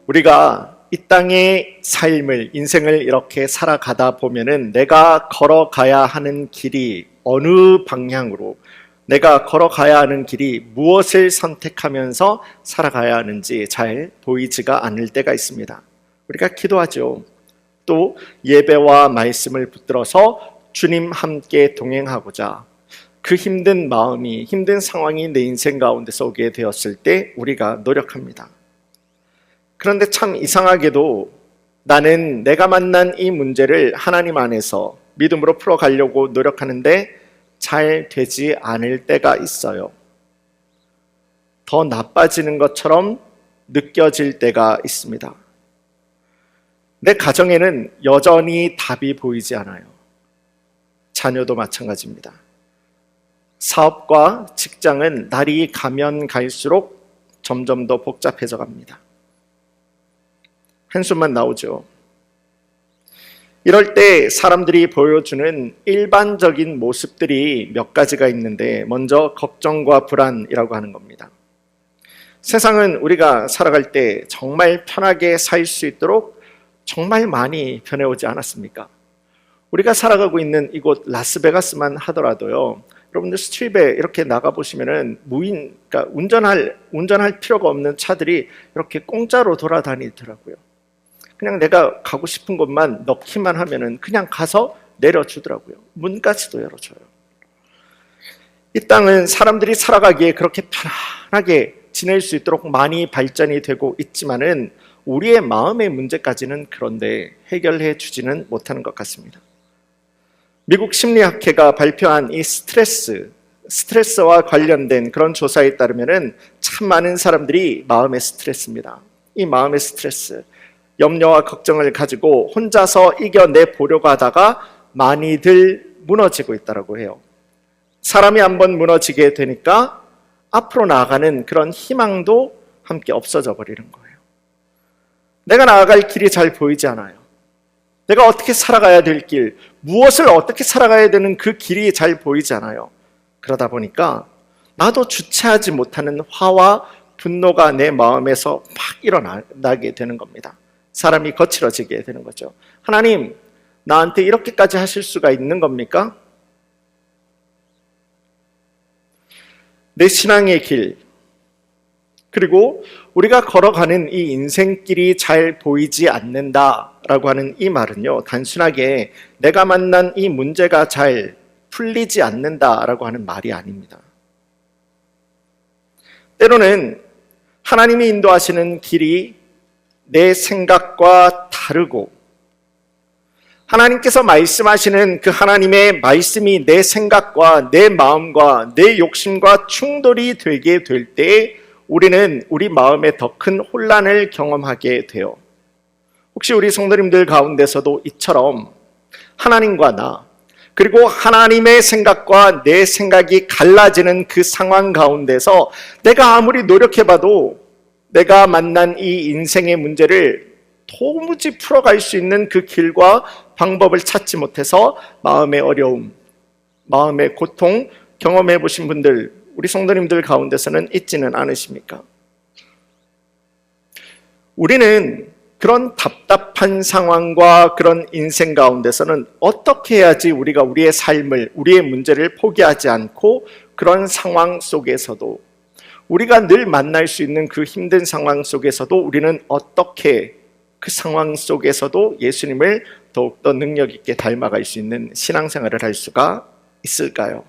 우리가 이 땅의 삶을, 인생을 이렇게 살아가다 보면은 내가 걸어가야 하는 길이 어느 방향으로, 내가 걸어가야 하는 길이 무엇을 선택하면서 살아가야 하는지 잘 보이지가 않을 때가 있습니다. 우리가 기도하죠. 또 예배와 말씀을 붙들어서 주님 함께 동행하고자 그 힘든 마음이, 힘든 상황이 내 인생 가운데서 오게 되었을 때 우리가 노력합니다. 그런데 참 이상하게도 나는 내가 만난 이 문제를 하나님 안에서 믿음으로 풀어가려고 노력하는데 잘 되지 않을 때가 있어요. 더 나빠지는 것처럼 느껴질 때가 있습니다. 내 가정에는 여전히 답이 보이지 않아요. 자녀도 마찬가지입니다. 사업과 직장은 날이 가면 갈수록 점점 더 복잡해져 갑니다. 한숨만 나오죠. 이럴 때 사람들이 보여주는 일반적인 모습들이 몇 가지가 있는데, 먼저 걱정과 불안이라고 하는 겁니다. 세상은 우리가 살아갈 때 정말 편하게 살 수 있도록 정말 많이 변해오지 않았습니까? 우리가 살아가고 있는 이곳 라스베가스만 하더라도요, 여러분들 스트립에 이렇게 나가보시면은 그러니까 운전할 필요가 없는 차들이 이렇게 공짜로 돌아다니더라고요. 그냥 내가 가고 싶은 곳만 넣기만 하면은 그냥 가서 내려주더라고요. 문까지도 열어줘요. 이 땅은 사람들이 살아가기에 그렇게 편안하게 지낼 수 있도록 많이 발전이 되고 있지만은 우리의 마음의 문제까지는 그런데 해결해 주지는 못하는 것 같습니다. 미국 심리학회가 발표한 이 스트레스와 관련된 그런 조사에 따르면은 참 많은 사람들이 마음의 스트레스입니다. 이 마음의 스트레스, 염려와 걱정을 가지고 혼자서 이겨내 보려고 하다가 많이들 무너지고 있다고 해요. 사람이 한번 무너지게 되니까 앞으로 나아가는 그런 희망도 함께 없어져 버리는 거예요. 내가 나아갈 길이 잘 보이지 않아요. 내가 어떻게 살아가야 될 길, 무엇을 어떻게 살아가야 되는 그 길이 잘 보이지 않아요. 그러다 보니까 나도 주체하지 못하는 화와 분노가 내 마음에서 막 일어나게 되는 겁니다. 사람이 거칠어지게 되는 거죠. 하나님, 나한테 이렇게까지 하실 수가 있는 겁니까? 내 신앙의 길, 그리고 우리가 걸어가는 이 인생길이 잘 보이지 않는다라고 하는 이 말은요, 단순하게 내가 만난 이 문제가 잘 풀리지 않는다라고 하는 말이 아닙니다. 때로는 하나님이 인도하시는 길이 내 생각과 다르고, 하나님께서 말씀하시는 그 하나님의 말씀이 내 생각과 내 마음과 내 욕심과 충돌이 되게 될 때 우리는 우리 마음에 더 큰 혼란을 경험하게 돼요. 혹시 우리 성도님들 가운데서도 이처럼 하나님과 나, 그리고 하나님의 생각과 내 생각이 갈라지는 그 상황 가운데서 내가 아무리 노력해봐도 내가 만난 이 인생의 문제를 도무지 풀어갈 수 있는 그 길과 방법을 찾지 못해서 마음의 어려움, 마음의 고통 경험해 보신 분들, 우리 성도님들 가운데서는 있지는 않으십니까? 우리는 그런 답답한 상황과 그런 인생 가운데서는 어떻게 해야지 우리가 우리의 삶을, 우리의 문제를 포기하지 않고 그런 상황 속에서도, 우리가 늘 만날 수 있는 그 힘든 상황 속에서도 우리는 어떻게 그 상황 속에서도 예수님을 더욱더 능력 있게 닮아갈 수 있는 신앙생활을 할 수가 있을까요?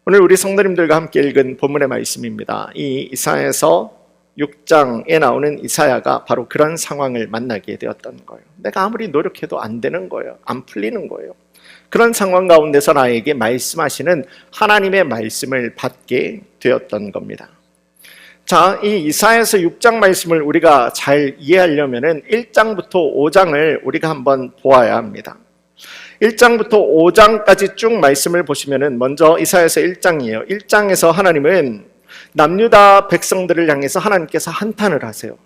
오늘 우리 성도님들과 함께 읽은 본문의 말씀입니다. 이 이사야서 6장에 나오는 이사야가 바로 그런 상황을 만나게 되었던 거예요. 내가 아무리 노력해도 안 되는 거예요. 안 풀리는 거예요. 그런 상황 가운데서 나에게 말씀하시는 하나님의 말씀을 받게 되었던 겁니다. 자, 이 이사야서 6장 말씀을 우리가 잘 이해하려면 1장부터 5장을 우리가 한번 보아야 합니다. 1장부터 5장까지 쭉 말씀을 보시면 먼저 이사야서 1장이에요. 1장에서 하나님은 남유다 백성들을 향해서 하나님께서 한탄을 하세요.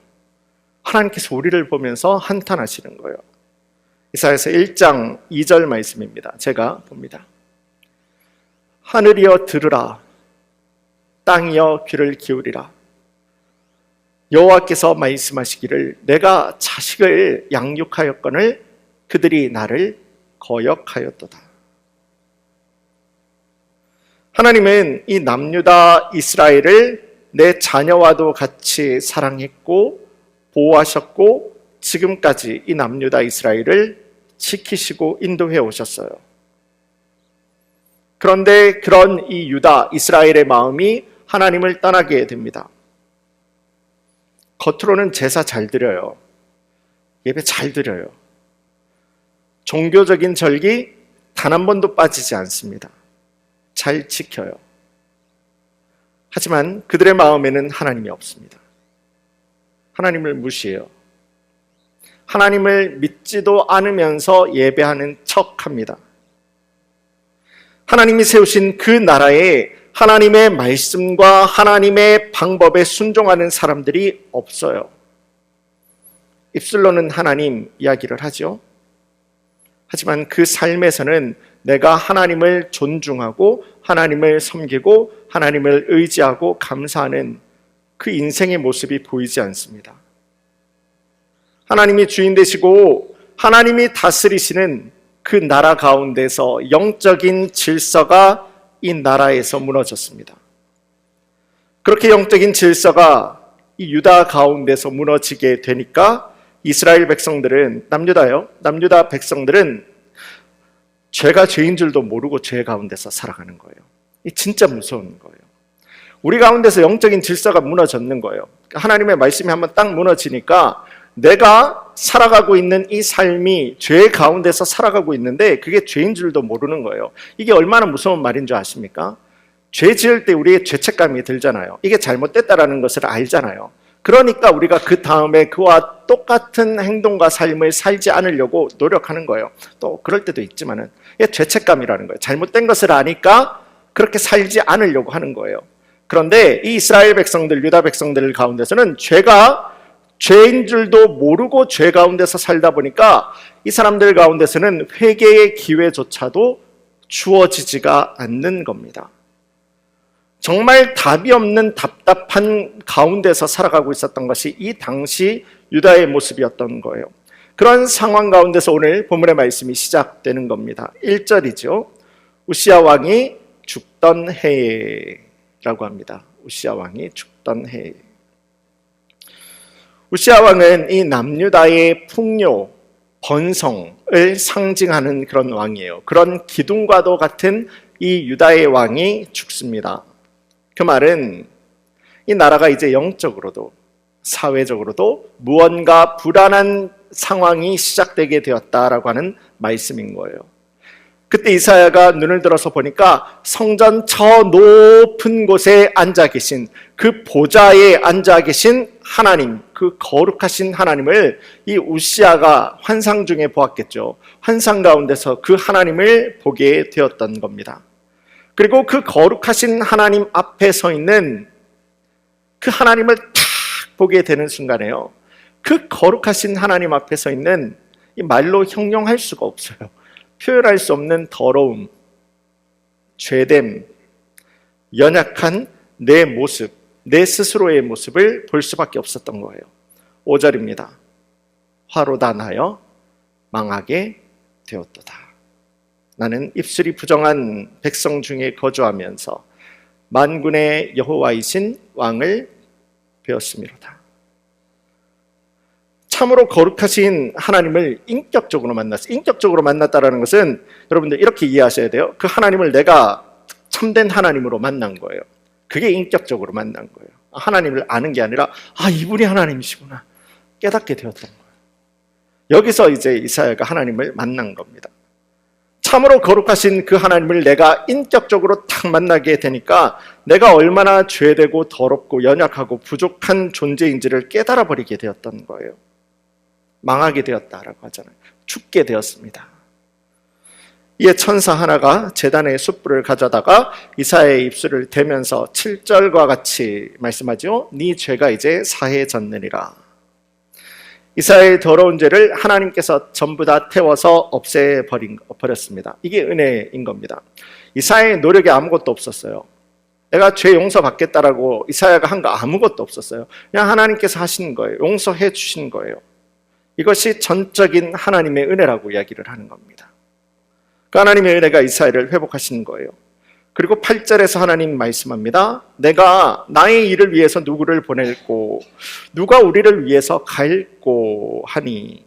하나님께서 우리를 보면서 한탄하시는 거예요. 이사야서 1장 2절 말씀입니다. 제가 봅니다. 하늘이여 들으라, 땅이여 귀를 기울이라. 여호와께서 말씀하시기를 내가 자식을 양육하였거늘 그들이 나를 거역하였도다. 하나님은 이 남유다 이스라엘을 내 자녀와도 같이 사랑했고 보호하셨고 지금까지 이 남유다 이스라엘을 지키시고 인도해 오셨어요. 그런데 그런 이 유다 이스라엘의 마음이 하나님을 떠나게 됩니다. 겉으로는 제사 잘 드려요. 예배 잘 드려요. 종교적인 절기 단 한 번도 빠지지 않습니다. 잘 지켜요. 하지만 그들의 마음에는 하나님이 없습니다. 하나님을 무시해요. 하나님을 믿지도 않으면서 예배하는 척합니다. 하나님이 세우신 그 나라에 하나님의 말씀과 하나님의 방법에 순종하는 사람들이 없어요. 입술로는 하나님 이야기를 하죠. 하지만 그 삶에서는 내가 하나님을 존중하고 하나님을 섬기고 하나님을 의지하고 감사하는 그 인생의 모습이 보이지 않습니다. 하나님이 주인 되시고 하나님이 다스리시는 그 나라 가운데서 영적인 질서가 이 나라에서 무너졌습니다. 그렇게 영적인 질서가 이 유다 가운데서 무너지게 되니까 이스라엘 백성들은 남유다 백성들은 죄가 죄인 줄도 모르고 죄 가운데서 살아가는 거예요. 이 진짜 무서운 거예요. 우리 가운데서 영적인 질서가 무너졌는 거예요. 하나님의 말씀이 한번 딱 무너지니까 내가 살아가고 있는 이 삶이 죄 가운데서 살아가고 있는데 그게 죄인 줄도 모르는 거예요. 이게 얼마나 무서운 말인 줄 아십니까? 죄 지을 때 우리의 죄책감이 들잖아요. 이게 잘못됐다라는 것을 알잖아요. 그러니까 우리가 그 다음에 그와 똑같은 행동과 삶을 살지 않으려고 노력하는 거예요. 또 그럴 때도 있지만은 이게 죄책감이라는 거예요. 잘못된 것을 아니까 그렇게 살지 않으려고 하는 거예요. 그런데 이 이스라엘 백성들, 유다 백성들 가운데서는 죄가 죄인 줄도 모르고 죄 가운데서 살다 보니까 이 사람들 가운데서는 회개의 기회조차도 주어지지가 않는 겁니다. 정말 답이 없는 답답한 가운데서 살아가고 있었던 것이 이 당시 유다의 모습이었던 거예요. 그런 상황 가운데서 오늘 본문의 말씀이 시작되는 겁니다. 1절이죠. 우시야 왕이 죽던 해라고 합니다. 우시야 왕이 죽던 해. 우시야 왕은 이 남유다의 풍요, 번성을 상징하는 그런 왕이에요. 그런 기둥과도 같은 이 유다의 왕이 죽습니다. 그 말은 이 나라가 이제 영적으로도 사회적으로도 무언가 불안한 상황이 시작되게 되었다라고 하는 말씀인 거예요. 그때 이사야가 눈을 들어서 보니까 성전 저 높은 곳에 앉아 계신 그 보좌에 앉아 계신 하나님, 그 거룩하신 하나님을 이 우시야가 환상 중에 보았겠죠. 환상 가운데서 그 하나님을 보게 되었던 겁니다. 그리고 그 거룩하신 하나님 앞에 서 있는 그 하나님을 탁 보게 되는 순간에요. 그 거룩하신 하나님 앞에 서 있는 이 말로 형용할 수가 없어요. 표현할 수 없는 더러움, 죄됨, 연약한 내 모습, 내 스스로의 모습을 볼 수밖에 없었던 거예요. 5절입니다. 화로 다 나여 망하게 되었도다. 나는 입술이 부정한 백성 중에 거주하면서 만군의 여호와이신 왕을 배웠음이로다. 참으로 거룩하신 하나님을 인격적으로 만났어요. 인격적으로 만났다는 것은 여러분들 이렇게 이해하셔야 돼요. 그 하나님을 내가 참된 하나님으로 만난 거예요. 그게 인격적으로 만난 거예요. 하나님을 아는 게 아니라 이분이 하나님이시구나 깨닫게 되었던 거예요. 여기서 이제 이사야가 하나님을 만난 겁니다. 참으로 거룩하신 그 하나님을 내가 인격적으로 딱 만나게 되니까 내가 얼마나 죄되고 더럽고 연약하고 부족한 존재인지를 깨달아 버리게 되었던 거예요. 망하게 되었다라고 하잖아요. 죽게 되었습니다. 이에 천사 하나가 제단의 숯불을 가져다가 이사야의 입술을 대면서 7절과 같이 말씀하죠. 네 죄가 이제 사해졌느니라. 이사야의 더러운 죄를 하나님께서 전부 다 태워서 없애버렸습니다. 이게 은혜인 겁니다. 이사야의 노력이 아무것도 없었어요. 내가 죄 용서받겠다라고 이사야가 한 거 아무것도 없었어요. 그냥 하나님께서 하신 거예요. 용서해 주신 거예요. 이것이 전적인 하나님의 은혜라고 이야기를 하는 겁니다. 그 하나님의 은혜가 이사야를 회복하신 거예요. 그리고 8절에서 하나님 말씀합니다. 내가 나의 일을 위해서 누구를 보낼고 누가 우리를 위해서 갈고 하니.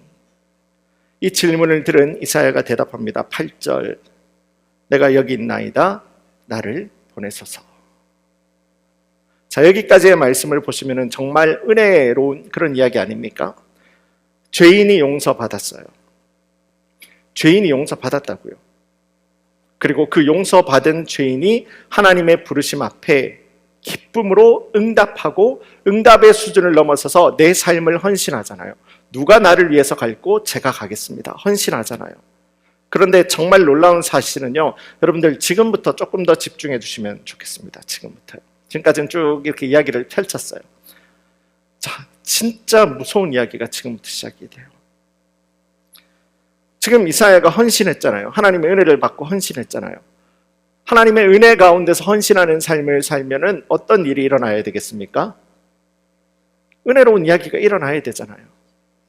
이 질문을 들은 이사야가 대답합니다. 8절, 내가 여기 있나이다. 나를 보내소서. 자, 여기까지의 말씀을 보시면 정말 은혜로운 그런 이야기 아닙니까? 죄인이 용서받았어요. 죄인이 용서받았다고요. 그리고 그 용서받은 죄인이 하나님의 부르심 앞에 기쁨으로 응답하고 응답의 수준을 넘어서서 내 삶을 헌신하잖아요. 누가 나를 위해서 갈고 제가 가겠습니다. 헌신하잖아요. 그런데 정말 놀라운 사실은요, 여러분들 지금부터 조금 더 집중해 주시면 좋겠습니다. 지금부터요. 지금까지는 쭉 이렇게 이야기를 펼쳤어요. 자, 진짜 무서운 이야기가 지금부터 시작이 돼요. 지금 이사야가 헌신했잖아요. 하나님의 은혜를 받고 헌신했잖아요. 하나님의 은혜 가운데서 헌신하는 삶을 살면은 어떤 일이 일어나야 되겠습니까? 은혜로운 이야기가 일어나야 되잖아요.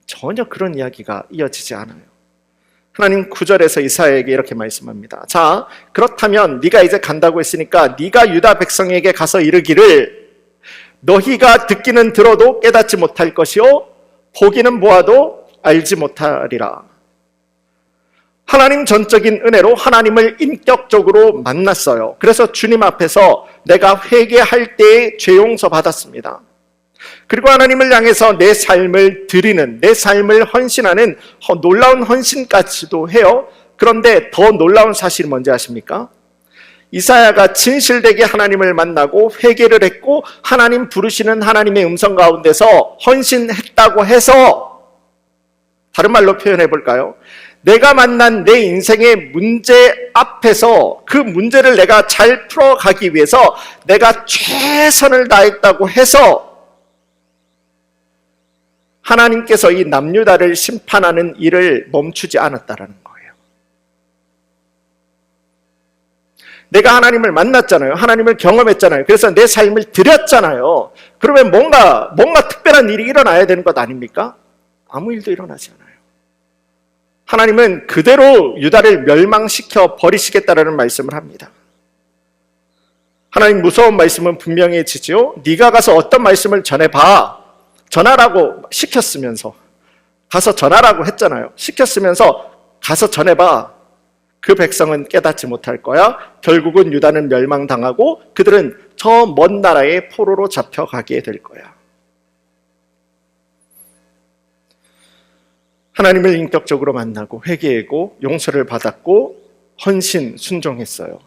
전혀 그런 이야기가 이어지지 않아요. 하나님 9절에서 이사야에게 이렇게 말씀합니다. 자, 그렇다면 네가 이제 간다고 했으니까 네가 유다 백성에게 가서 이르기를 너희가 듣기는 들어도 깨닫지 못할 것이요 보기는 보아도 알지 못하리라. 하나님 전적인 은혜로 하나님을 인격적으로 만났어요. 그래서 주님 앞에서 내가 회개할 때에 죄 용서 받았습니다. 그리고 하나님을 향해서 내 삶을 드리는, 내 삶을 헌신하는 놀라운 헌신까지도 해요. 그런데 더 놀라운 사실이 뭔지 아십니까? 이사야가 진실되게 하나님을 만나고 회개를 했고 하나님 부르시는 하나님의 음성 가운데서 헌신했다고 해서, 다른 말로 표현해 볼까요? 내가 만난 내 인생의 문제 앞에서 그 문제를 내가 잘 풀어가기 위해서 내가 최선을 다했다고 해서 하나님께서 이 남유다를 심판하는 일을 멈추지 않았다라는 거예요. 내가 하나님을 만났잖아요. 하나님을 경험했잖아요. 그래서 내 삶을 드렸잖아요. 그러면 뭔가 특별한 일이 일어나야 되는 것 아닙니까? 아무 일도 일어나지 않아요. 하나님은 그대로 유다를 멸망시켜 버리시겠다라는 말씀을 합니다. 하나님 무서운 말씀은 분명해지죠. 네가 가서 어떤 말씀을 전해봐. 전하라고 시켰으면서, 가서 전하라고 했잖아요. 시켰으면서 가서 전해봐. 그 백성은 깨닫지 못할 거야. 결국은 유다는 멸망당하고 그들은 저 먼 나라의 포로로 잡혀가게 될 거야. 하나님을 인격적으로 만나고 회개하고 용서를 받았고 헌신, 순종했어요.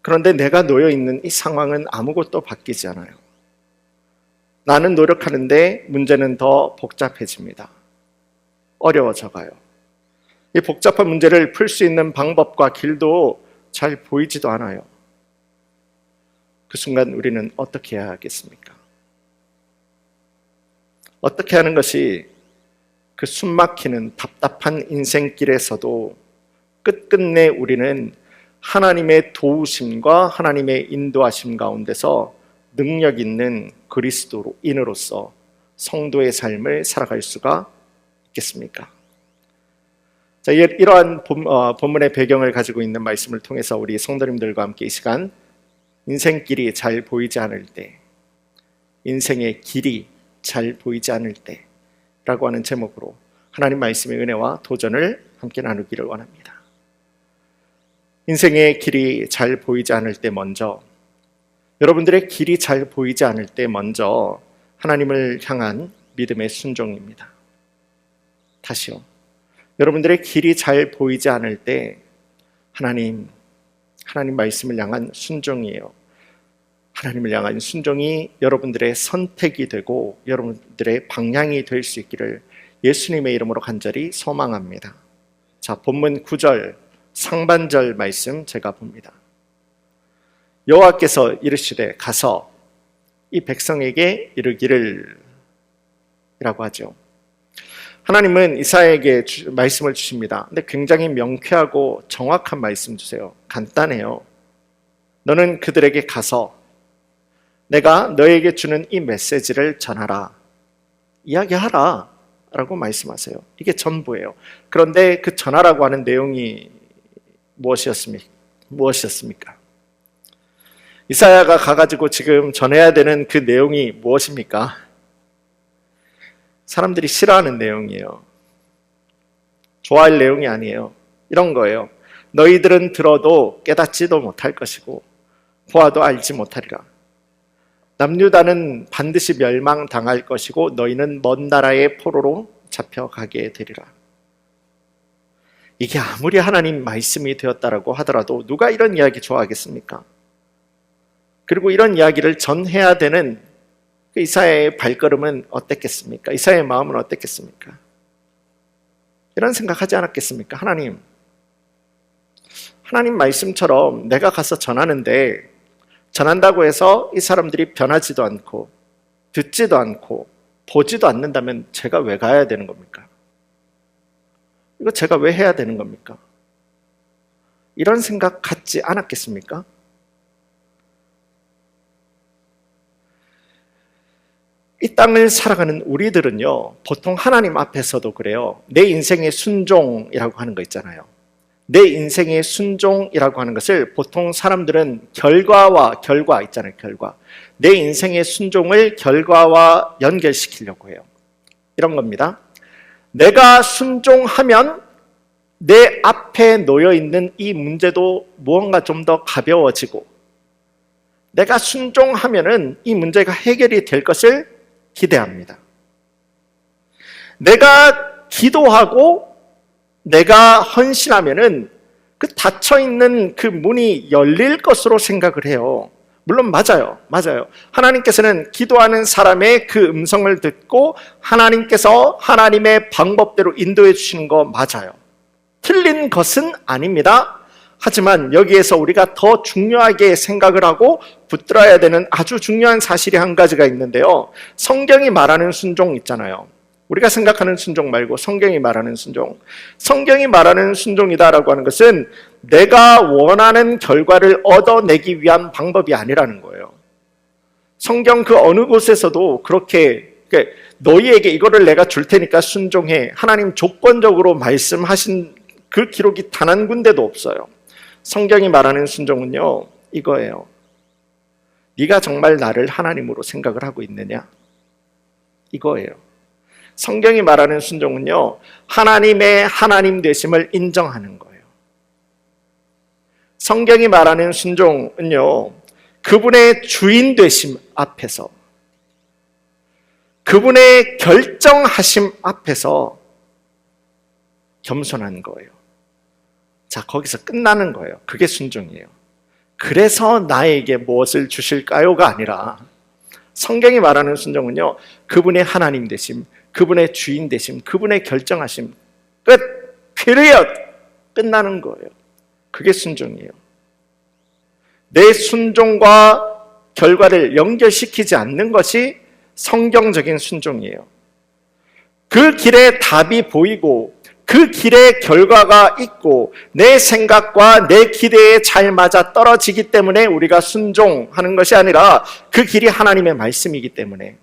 그런데 내가 놓여 있는 이 상황은 아무것도 바뀌지 않아요. 나는 노력하는데 문제는 더 복잡해집니다. 어려워져 가요. 이 복잡한 문제를 풀 수 있는 방법과 길도 잘 보이지도 않아요. 그 순간 우리는 어떻게 해야 하겠습니까? 어떻게 하는 것이 그 숨막히는 답답한 인생길에서도 끝끝내 우리는 하나님의 도우심과 하나님의 인도하심 가운데서 능력 있는 그리스도인으로서 성도의 삶을 살아갈 수가 있겠습니까? 자, 이러한 본문의 배경을 가지고 있는 말씀을 통해서 우리 성도님들과 함께 이 시간 인생길이 잘 보이지 않을 때, 인생의 길이 잘 보이지 않을 때 라고 하는 제목으로 하나님 말씀의 은혜와 도전을 함께 나누기를 원합니다. 인생의 길이 잘 보이지 않을 때 먼저, 여러분들의 길이 잘 보이지 않을 때 먼저 하나님을 향한 믿음의 순종입니다. 다시요. 여러분들의 길이 잘 보이지 않을 때 하나님 말씀을 향한 순종이에요. 하나님을 향한 순종이 여러분들의 선택이 되고 여러분들의 방향이 될 수 있기를 예수님의 이름으로 간절히 소망합니다. 자, 본문 9절 상반절 말씀 제가 봅니다. 여호와께서 이르시되 가서 이 백성에게 이르기를 이라고 하죠. 하나님은 이사야에게 말씀을 주십니다. 근데 굉장히 명쾌하고 정확한 말씀 주세요. 간단해요. 너는 그들에게 가서 내가 너에게 주는 이 메시지를 전하라. 이야기하라. 라고 말씀하세요. 이게 전부예요. 그런데 그 전하라고 하는 내용이 무엇이었습니까? 이사야가 가가지고 지금 전해야 되는 그 내용이 무엇입니까? 사람들이 싫어하는 내용이에요. 좋아할 내용이 아니에요. 이런 거예요. 너희들은 들어도 깨닫지도 못할 것이고 보아도 알지 못하리라. 남유다는 반드시 멸망당할 것이고 너희는 먼 나라의 포로로 잡혀가게 되리라. 이게 아무리 하나님 말씀이 되었다라고 하더라도 누가 이런 이야기 좋아하겠습니까? 그리고 이런 이야기를 전해야 되는 이사야의 발걸음은 어땠겠습니까? 이사야의 마음은 어땠겠습니까? 이런 생각하지 않았겠습니까? 하나님 말씀처럼 내가 가서 전하는데 전한다고 해서 이 사람들이 변하지도 않고 듣지도 않고 보지도 않는다면 제가 왜 가야 되는 겁니까? 이거 제가 왜 해야 되는 겁니까? 이런 생각 갖지 않았겠습니까? 이 땅을 살아가는 우리들은요, 보통 하나님 앞에서도 그래요. 내 인생의 순종이라고 하는 거 있잖아요. 내 인생의 순종이라고 하는 것을 보통 사람들은 결과 있잖아요. 결과. 내 인생의 순종을 결과와 연결시키려고 해요. 이런 겁니다. 내가 순종하면 내 앞에 놓여있는 이 문제도 무언가 좀 더 가벼워지고 내가 순종하면은 이 문제가 해결이 될 것을 기대합니다. 내가 기도하고 내가 헌신하면은 그 닫혀있는 그 문이 열릴 것으로 생각을 해요. 물론 맞아요. 하나님께서는 기도하는 사람의 그 음성을 듣고 하나님께서 하나님의 방법대로 인도해 주시는 거 맞아요. 틀린 것은 아닙니다. 하지만 여기에서 우리가 더 중요하게 생각을 하고 붙들어야 되는 아주 중요한 사실이 한 가지가 있는데요. 성경이 말하는 순종 있잖아요. 우리가 생각하는 순종 말고 성경이 말하는 순종. 성경이 말하는 순종이다라고 하는 것은 내가 원하는 결과를 얻어내기 위한 방법이 아니라는 거예요. 성경 그 어느 곳에서도 그렇게 너희에게 이거를 내가 줄 테니까 순종해. 하나님 조건적으로 말씀하신 그 기록이 단 한 군데도 없어요. 성경이 말하는 순종은요, 이거예요. 네가 정말 나를 하나님으로 생각을 하고 있느냐? 이거예요. 성경이 말하는 순종은요, 하나님의 하나님 되심을 인정하는 거예요. 성경이 말하는 순종은요, 그분의 주인 되심 앞에서, 그분의 결정하심 앞에서 겸손한 거예요. 자, 거기서 끝나는 거예요. 그게 순종이에요. 그래서 나에게 무엇을 주실까요가 아니라 성경이 말하는 순종은요, 그분의 하나님 되심, 그분의 주인 되심, 그분의 결정하심, 끝! 피리엇! 끝나는 거예요. 그게 순종이에요. 내 순종과 결과를 연결시키지 않는 것이 성경적인 순종이에요. 그 길에 답이 보이고 그 길에 결과가 있고 내 생각과 내 기대에 잘 맞아 떨어지기 때문에 우리가 순종하는 것이 아니라 그 길이 하나님의 말씀이기 때문에,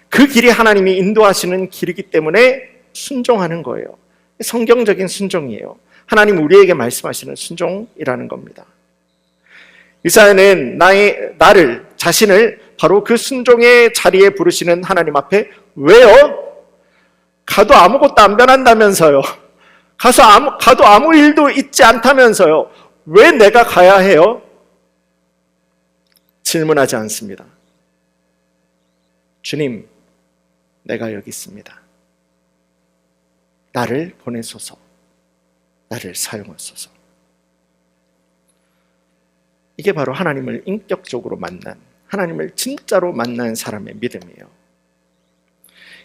그 길이 하나님이 인도하시는 길이기 때문에 순종하는 거예요. 성경적인 순종이에요. 하나님 우리에게 말씀하시는 순종이라는 겁니다. 이사야는 자신을 바로 그 순종의 자리에 부르시는 하나님 앞에, 왜요? 가도 아무것도 안 변한다면서요. 가도 아무 일도 있지 않다면서요. 왜 내가 가야 해요? 질문하지 않습니다. 주님, 내가 여기 있습니다. 나를 보내소서. 나를 사용하소서. 이게 바로 하나님을 인격적으로 만난, 하나님을 진짜로 만난 사람의 믿음이에요.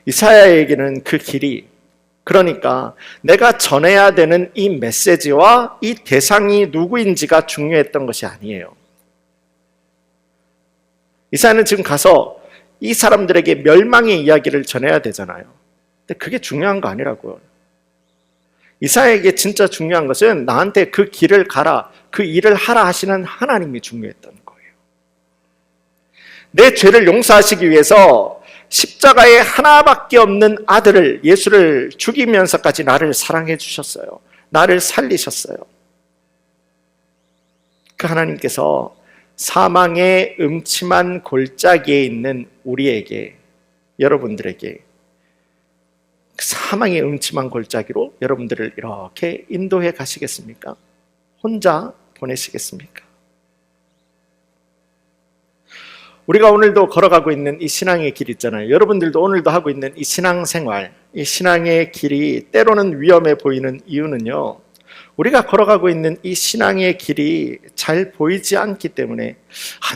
이사야에게는 그 길이, 그러니까 내가 전해야 되는 이 메시지와 이 대상이 누구인지가 중요했던 것이 아니에요. 이사야는 지금 가서 이 사람들에게 멸망의 이야기를 전해야 되잖아요. 근데 그게 중요한 거 아니라고요. 이사야에게 진짜 중요한 것은 나한테 그 길을 가라, 그 일을 하라 하시는 하나님이 중요했던 거예요. 내 죄를 용서하시기 위해서 십자가에 하나밖에 없는 아들을, 예수를 죽이면서까지 나를 사랑해 주셨어요. 나를 살리셨어요. 그 하나님께서 사망의 음침한 골짜기에 있는 우리에게, 여러분들에게 사망의 음침한 골짜기로 여러분들을 이렇게 인도해 가시겠습니까? 혼자 보내시겠습니까? 우리가 오늘도 걸어가고 있는 이 신앙의 길 있잖아요. 여러분들도 오늘도 하고 있는 이 신앙생활, 이 신앙의 길이 때로는 위험해 보이는 이유는요, 우리가 걸어가고 있는 이 신앙의 길이 잘 보이지 않기 때문에,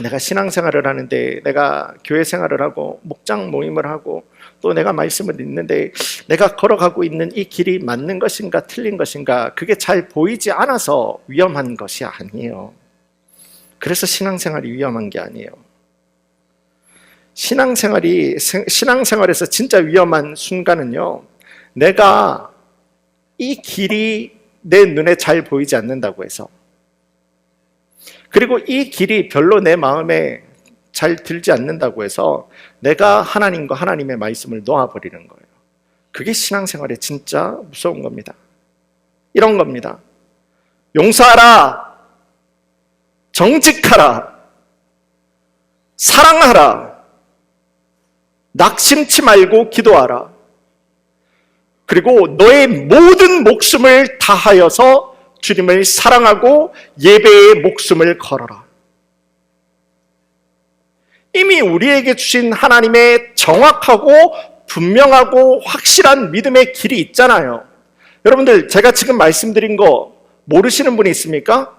내가 신앙생활을 하는데, 내가 교회 생활을 하고 목장 모임을 하고 또 내가 말씀을 읽는데 내가 걸어가고 있는 이 길이 맞는 것인가 틀린 것인가, 그게 잘 보이지 않아서 위험한 것이 아니에요. 그래서 신앙생활이 위험한 게 아니에요. 신앙생활에서 진짜 위험한 순간은요, 내가 이 길이 내 눈에 잘 보이지 않는다고 해서, 그리고 이 길이 별로 내 마음에 잘 들지 않는다고 해서 내가 하나님과 하나님의 말씀을 놓아버리는 거예요. 그게 신앙생활의 진짜 무서운 겁니다. 이런 겁니다. 용서하라, 정직하라, 사랑하라, 낙심치 말고 기도하라, 그리고 너의 모든 목숨을 다하여서 주님을 사랑하고 예배의 목숨을 걸어라. 이미 우리에게 주신 하나님의 정확하고 분명하고 확실한 믿음의 길이 있잖아요. 여러분들, 제가 지금 말씀드린 거 모르시는 분이 있습니까?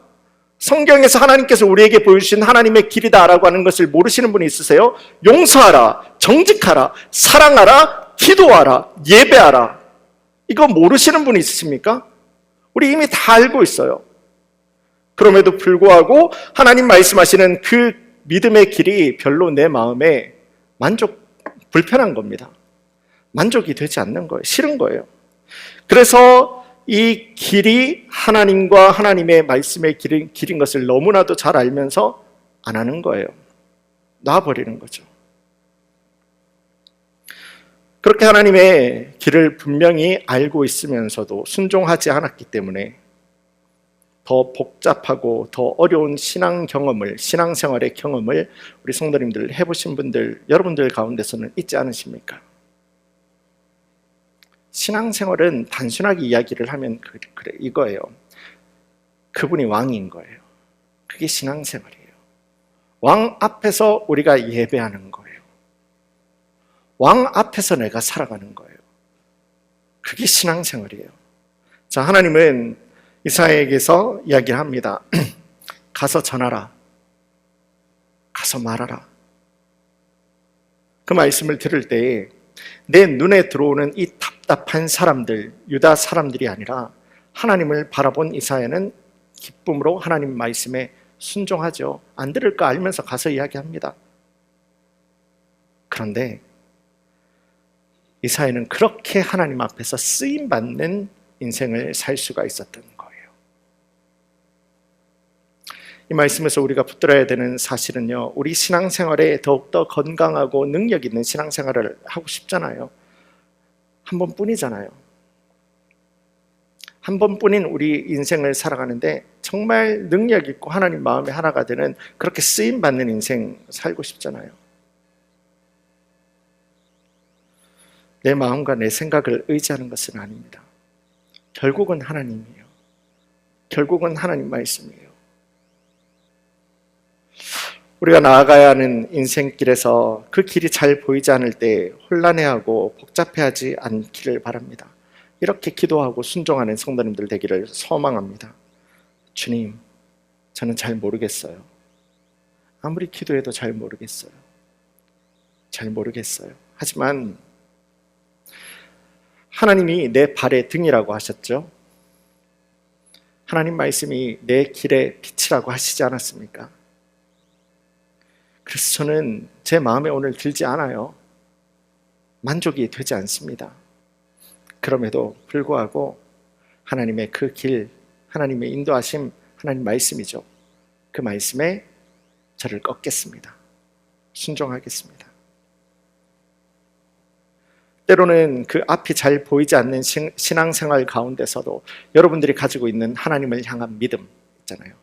성경에서 하나님께서 우리에게 보여주신 하나님의 길이다라고 하는 것을 모르시는 분이 있으세요? 용서하라, 정직하라, 사랑하라, 기도하라, 예배하라. 이거 모르시는 분이 있으십니까? 우리 이미 다 알고 있어요. 그럼에도 불구하고 하나님 말씀하시는 그 믿음의 길이 별로 내 마음에 불편한 겁니다. 만족이 되지 않는 거예요. 싫은 거예요. 그래서 이 길이 하나님과 하나님의 말씀의 길인 것을 너무나도 잘 알면서 안 하는 거예요. 놔버리는 거죠. 그렇게 하나님의 길을 분명히 알고 있으면서도 순종하지 않았기 때문에 더 복잡하고 더 어려운 신앙생활의 경험을 우리 성도님들 해보신 분들, 여러분들 가운데서는 있지 않으십니까? 신앙생활은 단순하게 이야기를 하면 그래, 이거예요. 그분이 왕인 거예요. 그게 신앙생활이에요. 왕 앞에서 우리가 예배하는 거예요. 왕 앞에서 내가 살아가는 거예요. 그게 신앙생활이에요. 자, 하나님은 이사야에게서 이야기를 합니다. 가서 전하라. 가서 말하라. 그 말씀을 들을 때에 내 눈에 들어오는 이 답답한 사람들, 유다 사람들이 아니라 하나님을 바라본 이사야는 기쁨으로 하나님 말씀에 순종하죠. 안 들을 거 알면서 가서 이야기합니다. 그런데 이사야는 그렇게 하나님 앞에서 쓰임받는 인생을 살 수가 있었던 거예요. 이 말씀에서 우리가 붙들어야 되는 사실은요, 우리 신앙생활에 더욱더 건강하고 능력 있는 신앙생활을 하고 싶잖아요. 한 번뿐이잖아요. 한 번뿐인 우리 인생을 살아가는데 정말 능력 있고 하나님 마음에 하나가 되는, 그렇게 쓰임받는 인생 살고 싶잖아요. 내 마음과 내 생각을 의지하는 것은 아닙니다. 결국은 하나님이에요. 결국은 하나님 말씀이에요. 우리가 나아가야 하는 인생길에서 그 길이 잘 보이지 않을 때 혼란해하고 복잡해하지 않기를 바랍니다. 이렇게 기도하고 순종하는 성도님들 되기를 소망합니다. 주님, 저는 잘 모르겠어요. 아무리 기도해도 잘 모르겠어요. 잘 모르겠어요. 하지만 하나님이 내 발의 등이라고 하셨죠? 하나님 말씀이 내 길의 빛이라고 하시지 않았습니까? 그래서 저는 제 마음에 오늘 들지 않아요. 만족이 되지 않습니다. 그럼에도 불구하고 하나님의 그 길, 하나님의 인도하심 하나님 말씀이죠. 그 말씀에 저를 꺾겠습니다. 순종하겠습니다. 때로는 그 앞이 잘 보이지 않는 신앙생활 가운데서도 여러분들이 가지고 있는 하나님을 향한 믿음 있잖아요.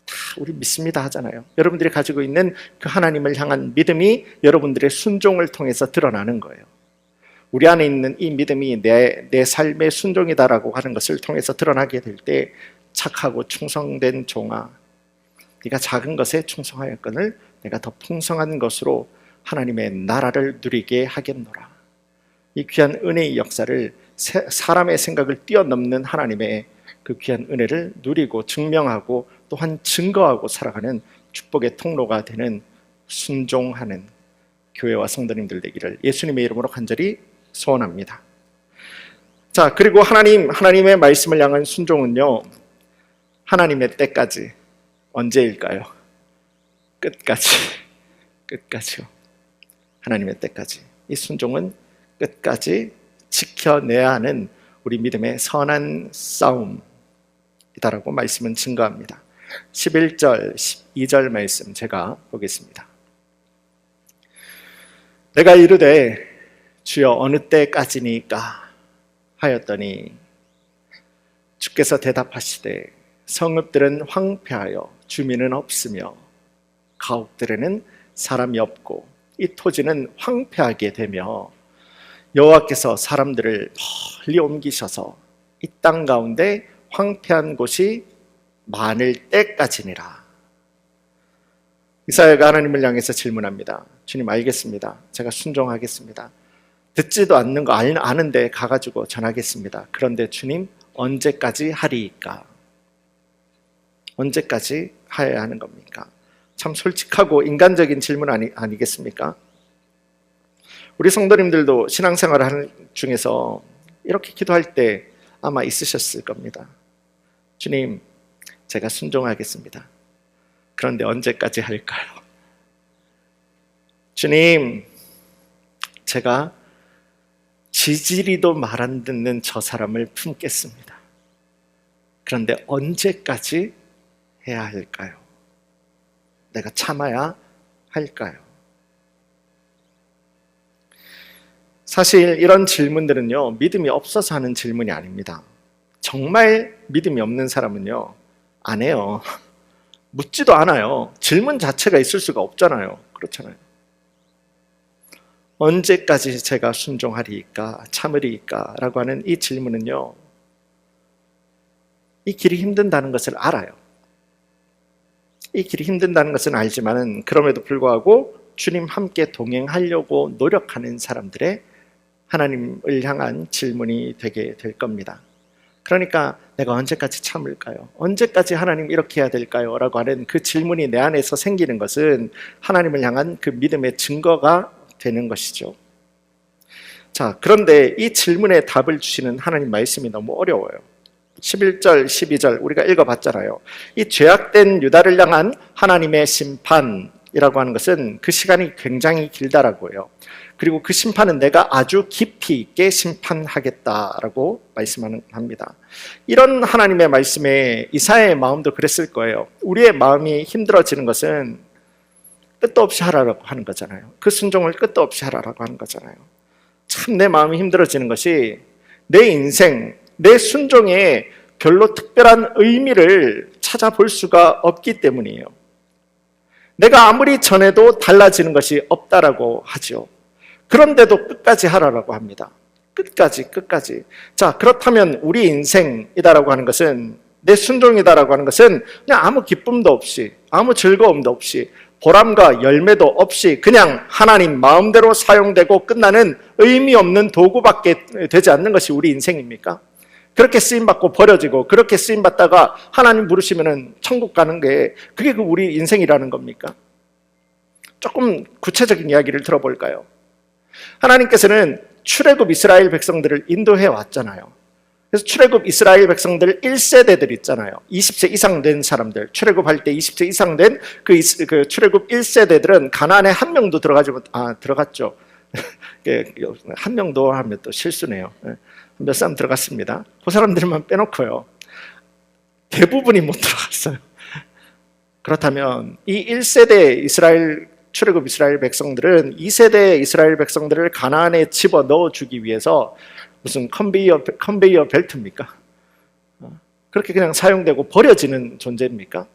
다 우리 믿습니다 하잖아요. 여러분들이 가지고 있는 그 하나님을 향한 믿음이 여러분들의 순종을 통해서 드러나는 거예요. 우리 안에 있는 이 믿음이 내 삶의 순종이다라고 하는 것을 통해서 드러나게 될 때 착하고 충성된 종아, 네가 작은 것에 충성하였거늘 내가 더 풍성한 것으로 하나님의 나라를 누리게 하겠노라. 이 귀한 은혜의 역사를 사람의 생각을 뛰어넘는 하나님의 그 귀한 은혜를 누리고 증명하고 또한 증거하고 살아가는 축복의 통로가 되는 순종하는 교회와 성도님들 되기를 예수님의 이름으로 간절히 소원합니다. 자, 그리고 하나님의 말씀을 향한 순종은요, 하나님의 때까지. 언제일까요? 끝까지요. 하나님의 때까지. 이 순종은 끝까지 지켜내야 하는 우리 믿음의 선한 싸움이다라고 말씀은 증거합니다. 11절, 12절 말씀 제가 보겠습니다. 내가 이르되 주여 어느 때까지니까 하였더니 주께서 대답하시되 성읍들은 황폐하여 주민은 없으며 가옥들에는 사람이 없고 이 토지는 황폐하게 되며 여호와께서 사람들을 멀리 옮기셔서 이 땅 가운데 황폐한 곳이 많을 때까지니라. 이사야가 하나님을 향해서 질문합니다. 주님, 알겠습니다. 제가 순종하겠습니다. 듣지도 않는 거 아는데 가가지고 전하겠습니다. 그런데 주님, 언제까지 하리이까? 언제까지 하여야 하는 겁니까? 참 솔직하고 인간적인 질문 아니겠습니까? 우리 성도님들도 신앙생활을 하는 중에서 이렇게 기도할 때 아마 있으셨을 겁니다. 주님, 제가 순종하겠습니다. 그런데 언제까지 할까요? 주님, 제가 지지리도 말 안 듣는 저 사람을 품겠습니다. 그런데 언제까지 해야 할까요? 내가 참아야 할까요? 사실 이런 질문들은요, 믿음이 없어서 하는 질문이 아닙니다. 정말 믿음이 없는 사람은요, 안 해요. 묻지도 않아요. 질문 자체가 있을 수가 없잖아요. 그렇잖아요. 언제까지 제가 순종하리이까, 참으리이까 라고 하는 이 질문은요, 이 길이 힘든다는 것을 알아요. 이 길이 힘든다는 것은 알지만 그럼에도 불구하고 주님 함께 동행하려고 노력하는 사람들의 하나님을 향한 질문이 되게 될 겁니다. 그러니까 내가 언제까지 참을까요? 언제까지 하나님 이렇게 해야 될까요? 라고 하는 그 질문이 내 안에서 생기는 것은 하나님을 향한 그 믿음의 증거가 되는 것이죠. 자, 그런데 이 질문에 답을 주시는 하나님 말씀이 너무 어려워요. 11절, 12절 우리가 읽어봤잖아요. 이 죄악된 유다를 향한 하나님의 심판이라고 하는 것은 그 시간이 굉장히 길다라고 해요. 그리고 그 심판은 내가 아주 깊이 있게 심판하겠다라고 말씀합니다. 이런 하나님의 말씀에 이사야의 마음도 그랬을 거예요. 우리의 마음이 힘들어지는 것은 끝도 없이 하라고 하는 거잖아요. 그 순종을 끝도 없이 하라고 하는 거잖아요. 참 내 마음이 힘들어지는 것이 내 인생, 내 순종에 별로 특별한 의미를 찾아볼 수가 없기 때문이에요. 내가 아무리 전해도 달라지는 것이 없다라고 하죠. 그런데도 끝까지 하라라고 합니다. 끝까지. 자, 그렇다면 우리 인생이다라고 하는 것은, 내 순종이다라고 하는 것은 그냥 아무 기쁨도 없이, 아무 즐거움도 없이, 보람과 열매도 없이 그냥 하나님 마음대로 사용되고 끝나는 의미 없는 도구밖에 되지 않는 것이 우리 인생입니까? 그렇게 쓰임받고 버려지고 그렇게 쓰임받다가 하나님 부르시면 천국 가는 게 그게 그 우리 인생이라는 겁니까? 조금 구체적인 이야기를 들어볼까요? 하나님께서는 출애굽 이스라엘 백성들을 인도해 왔잖아요. 그래서 출애굽 이스라엘 백성들 1세대들 있잖아요. 20세 이상 된 사람들, 출애굽할 때 20세 이상 된 그 출애굽 1세대들은 가나안에 한 명도 들어갔죠. 한 명도 하면 또 실수네요. 몇 사람 들어갔습니다. 그 사람들만 빼놓고요. 대부분이 못 들어갔어요. 그렇다면 이 1세대 이스라엘 출애굽 이스라엘 백성들은 2세대 이스라엘 백성들을 가나안에 집어넣어 주기 위해서 무슨 컨베이어 벨트입니까? 그렇게 그냥 사용되고 버려지는 존재입니까?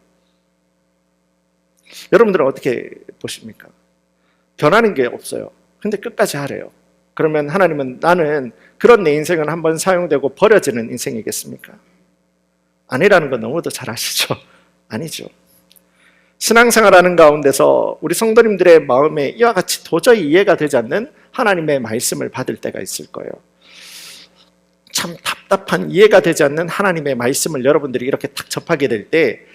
여러분들은 어떻게 보십니까? 변하는 게 없어요. 근데 끝까지 하래요. 그러면 하나님은 나는 그런 내 인생은 한번 사용되고 버려지는 인생이겠습니까? 아니라는 건 너무도 잘 아시죠? 아니죠. 신앙생활하는 가운데서 우리 성도님들의 마음에 이와 같이 도저히 이해가 되지 않는 하나님의 말씀을 받을 때가 있을 거예요. 참 답답한 이해가 되지 않는 하나님의 말씀을 여러분들이 이렇게 딱 접하게 될 때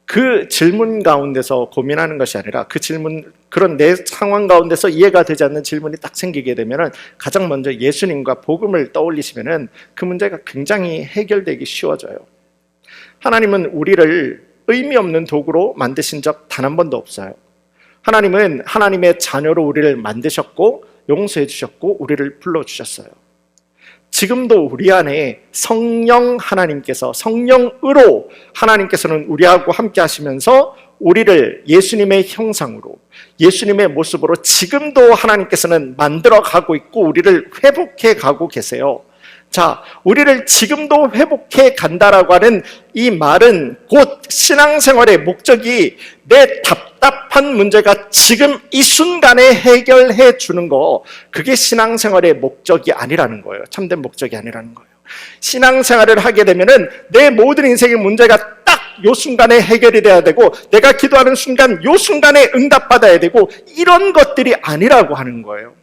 그 질문 가운데서 고민하는 것이 아니라 그 질문, 그런 내 상황 가운데서 이해가 되지 않는 질문이 딱 생기게 되면 가장 먼저 예수님과 복음을 떠올리시면 그 문제가 굉장히 해결되기 쉬워져요. 하나님은 우리를 의미 없는 도구로 만드신 적 단 한 번도 없어요. 하나님은 하나님의 자녀로 우리를 만드셨고 용서해 주셨고 우리를 불러주셨어요. 지금도 우리 안에 성령 하나님께서, 성령으로 하나님께서는 우리하고 함께 하시면서 우리를 예수님의 형상으로, 예수님의 모습으로 지금도 하나님께서는 만들어 가고 있고 우리를 회복해 가고 계세요. 자, 우리를 지금도 회복해 간다라고 하는 이 말은 곧 신앙생활의 목적이 내 답답한 문제가 지금 이 순간에 해결해 주는 거, 그게 신앙생활의 목적이 아니라는 거예요. 참된 목적이 아니라는 거예요. 신앙생활을 하게 되면은 내 모든 인생의 문제가 딱 요 순간에 해결이 돼야 되고 내가 기도하는 순간 요 순간에 응답받아야 되고 이런 것들이 아니라고 하는 거예요.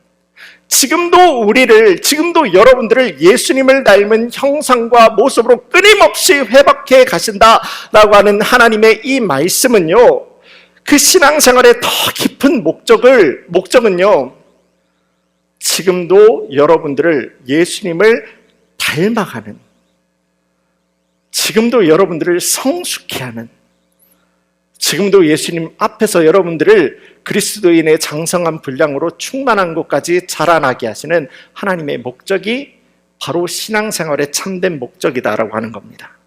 지금도 여러분들을 예수님을 닮은 형상과 모습으로 끊임없이 회복해 가신다라고 하는 하나님의 이 말씀은요, 그 신앙생활의 더 깊은 목적은요, 지금도 여러분들을 예수님을 닮아가는, 지금도 여러분들을 성숙케 하는, 지금도 예수님 앞에서 여러분들을 그리스도인의 장성한 분량으로 충만한 곳까지 자라나게 하시는 하나님의 목적이 바로 신앙생활의 참된 목적이다라고 하는 겁니다.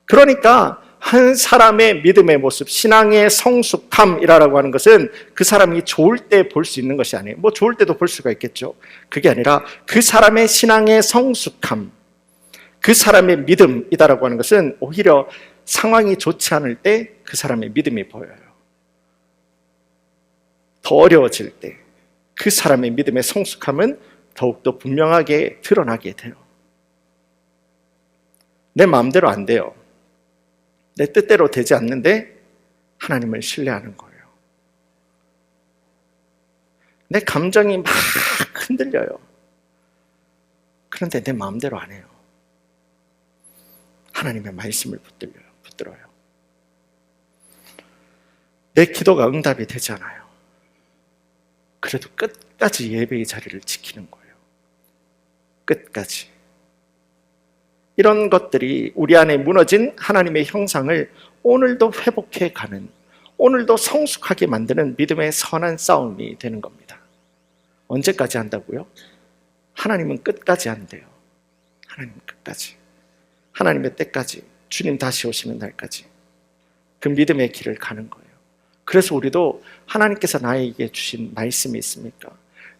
그러니까 한 사람의 믿음의 모습, 신앙의 성숙함이라고 하는 것은 그 사람이 좋을 때 볼 수 있는 것이 아니에요. 뭐 좋을 때도 볼 수가 있겠죠. 그게 아니라 그 사람의 신앙의 성숙함, 그 사람의 믿음이다라고 하는 것은 오히려 상황이 좋지 않을 때 그 사람의 믿음이 보여요. 더 어려워질 때 그 사람의 믿음의 성숙함은 더욱더 분명하게 드러나게 돼요. 내 마음대로 안 돼요. 내 뜻대로 되지 않는데 하나님을 신뢰하는 거예요. 내 감정이 막 흔들려요. 그런데 내 마음대로 안 해요. 하나님의 말씀을 붙들어요. 내 기도가 응답이 되지 않아요. 그래도 끝까지 예배의 자리를 지키는 거예요. 끝까지. 이런 것들이 우리 안에 무너진 하나님의 형상을 오늘도 회복해 가는, 오늘도 성숙하게 만드는 믿음의 선한 싸움이 되는 겁니다. 언제까지 한다고요? 하나님은 끝까지 한대요. 하나님은 끝까지. 하나님의 때까지, 주님 다시 오시는 날까지 그 믿음의 길을 가는 거예요. 그래서 우리도 하나님께서 나에게 주신 말씀이 있습니까?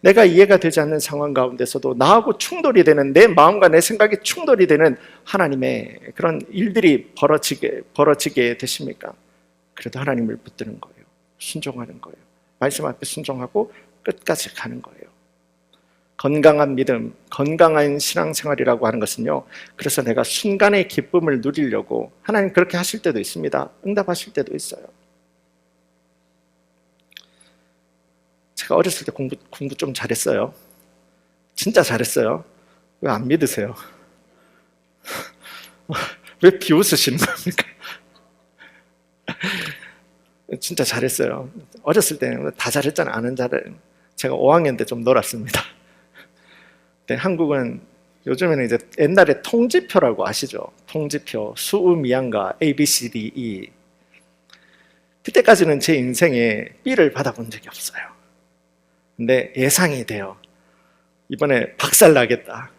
내가 이해가 되지 않는 상황 가운데서도 나하고 충돌이 되는, 내 마음과 내 생각이 충돌이 되는 하나님의 그런 일들이 벌어지게 되십니까? 그래도 하나님을 붙드는 거예요. 순종하는 거예요. 말씀 앞에 순종하고 끝까지 가는 거예요. 건강한 믿음, 건강한 신앙생활이라고 하는 것은요, 그래서 내가 순간의 기쁨을 누리려고 하나님 그렇게 하실 때도 있습니다. 응답하실 때도 있어요. 제가 어렸을 때 공부 좀 잘했어요. 진짜 잘했어요. 왜 안 믿으세요? 왜 비웃으시는 겁니까? 진짜 잘했어요. 어렸을 때는 다 잘했잖아요. 아는 자를. 제가 5학년 때 좀 놀았습니다. 근데 한국은 요즘에는 이제 옛날에 통지표라고 아시죠? 통지표, 수음이한가, A, B, C, D, E. 그때까지는 제 인생에 B를 받아본 적이 없어요. 근데 예상이 돼요. 이번에 박살 나겠다.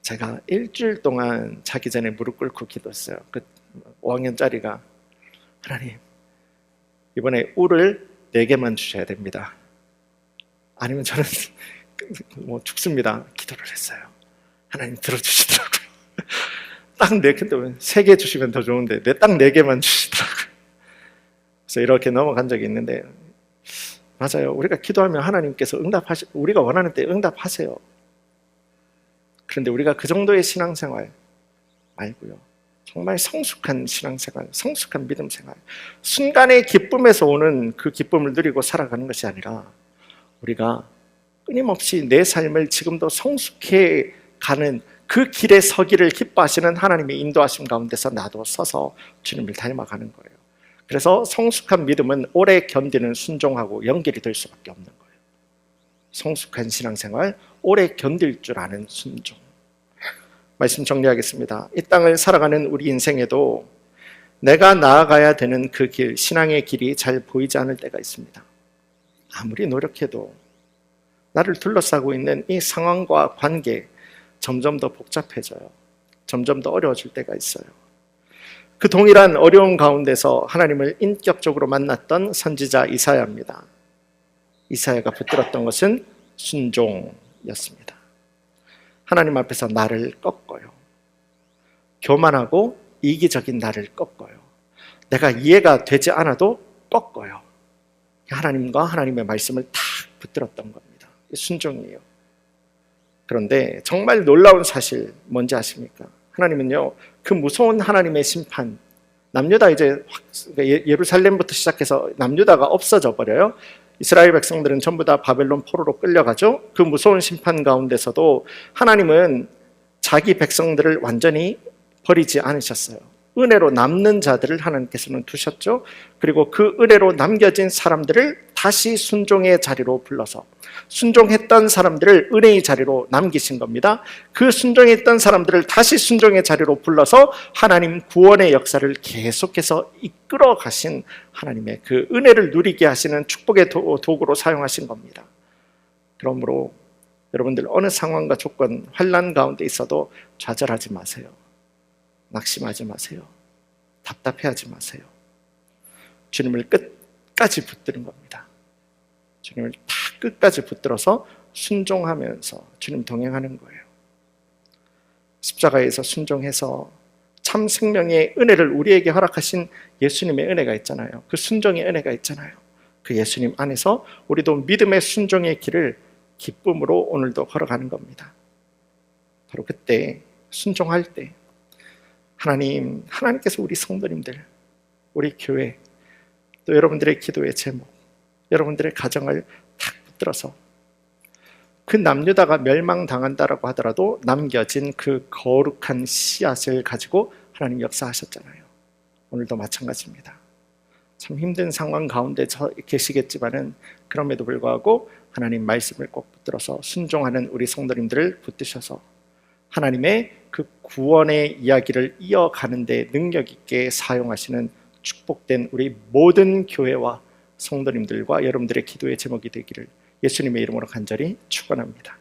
제가 일주일 동안 자기 전에 무릎 꿇고 기도했어요. 그 5학년짜리가 하나님, 이번에 우를 4개만 주셔야 됩니다. 아니면 저는 뭐 죽습니다. 기도를 했어요. 하나님 들어주시더라고요. 딱 4개, 3개 주시면 더 좋은데 딱 4개만 주시더라고요. 그래서 이렇게 넘어간 적이 있는데, 맞아요. 우리가 기도하면 하나님께서 우리가 원하는 때 응답하세요. 그런데 우리가 그 정도의 신앙생활 말고요, 정말 성숙한 신앙생활, 성숙한 믿음생활, 순간의 기쁨에서 오는 그 기쁨을 누리고 살아가는 것이 아니라 우리가 끊임없이 내 삶을 지금도 성숙해 가는 그 길에 서기를 기뻐하시는 하나님의 인도하심 가운데서 나도 서서 주님을 닮아가는 거예요. 그래서 성숙한 믿음은 오래 견디는 순종하고 연결이 될 수밖에 없는 거예요. 성숙한 신앙생활, 오래 견딜 줄 아는 순종. 말씀 정리하겠습니다. 이 땅을 살아가는 우리 인생에도 내가 나아가야 되는 그 길, 신앙의 길이 잘 보이지 않을 때가 있습니다. 아무리 노력해도 나를 둘러싸고 있는 이 상황과 관계, 점점 더 복잡해져요. 점점 더 어려워질 때가 있어요. 그 동일한 어려움 가운데서 하나님을 인격적으로 만났던 선지자 이사야입니다. 이사야가 붙들었던 것은 순종이었습니다. 하나님 앞에서 나를 꺾어요. 교만하고 이기적인 나를 꺾어요. 내가 이해가 되지 않아도 꺾어요. 하나님과 하나님의 말씀을 탁 붙들었던 겁니다. 순종이에요. 그런데 정말 놀라운 사실 뭔지 아십니까? 하나님은요, 그 무서운 하나님의 심판, 남유다 이제 예루살렘부터 시작해서 남유다가 없어져 버려요. 이스라엘 백성들은 전부 다 바벨론 포로로 끌려가죠. 그 무서운 심판 가운데서도 하나님은 자기 백성들을 완전히 버리지 않으셨어요. 은혜로 남는 자들을 하나님께서는 두셨죠. 그리고 그 은혜로 남겨진 사람들을 다시 순종의 자리로 불러서 순종했던 사람들을 은혜의 자리로 남기신 겁니다. 그 순종했던 사람들을 다시 순종의 자리로 불러서 하나님 구원의 역사를 계속해서 이끌어 가신 하나님의 그 은혜를 누리게 하시는 축복의 도구로 사용하신 겁니다. 그러므로 여러분들 어느 상황과 조건, 환난 가운데 있어도 좌절하지 마세요. 낙심하지 마세요. 답답해하지 마세요. 주님을 끝까지 붙드는 겁니다. 주님을 다 끝까지 붙들어서 순종하면서 주님 동행하는 거예요. 십자가에서 순종해서 참 생명의 은혜를 우리에게 허락하신 예수님의 은혜가 있잖아요. 그 순종의 은혜가 있잖아요. 그 예수님 안에서 우리도 믿음의 순종의 길을 기쁨으로 오늘도 걸어가는 겁니다. 바로 그때, 순종할 때 하나님께서 우리 성도님들, 우리 교회, 또 여러분들의 기도의 제목, 여러분들의 가정을 탁 붙들어서 그 남유다가 멸망당한다라고 하더라도 남겨진 그 거룩한 씨앗을 가지고 하나님 역사하셨잖아요. 오늘도 마찬가지입니다. 참 힘든 상황 가운데 계시겠지만은 그럼에도 불구하고 하나님 말씀을 꼭 붙들어서 순종하는 우리 성도님들을 붙드셔서 하나님의 그 구원의 이야기를 이어가는 데 능력 있게 사용하시는 축복된 우리 모든 교회와 성도님들과 여러분들의 기도의 제목이 되기를 예수님의 이름으로 간절히 축원합니다.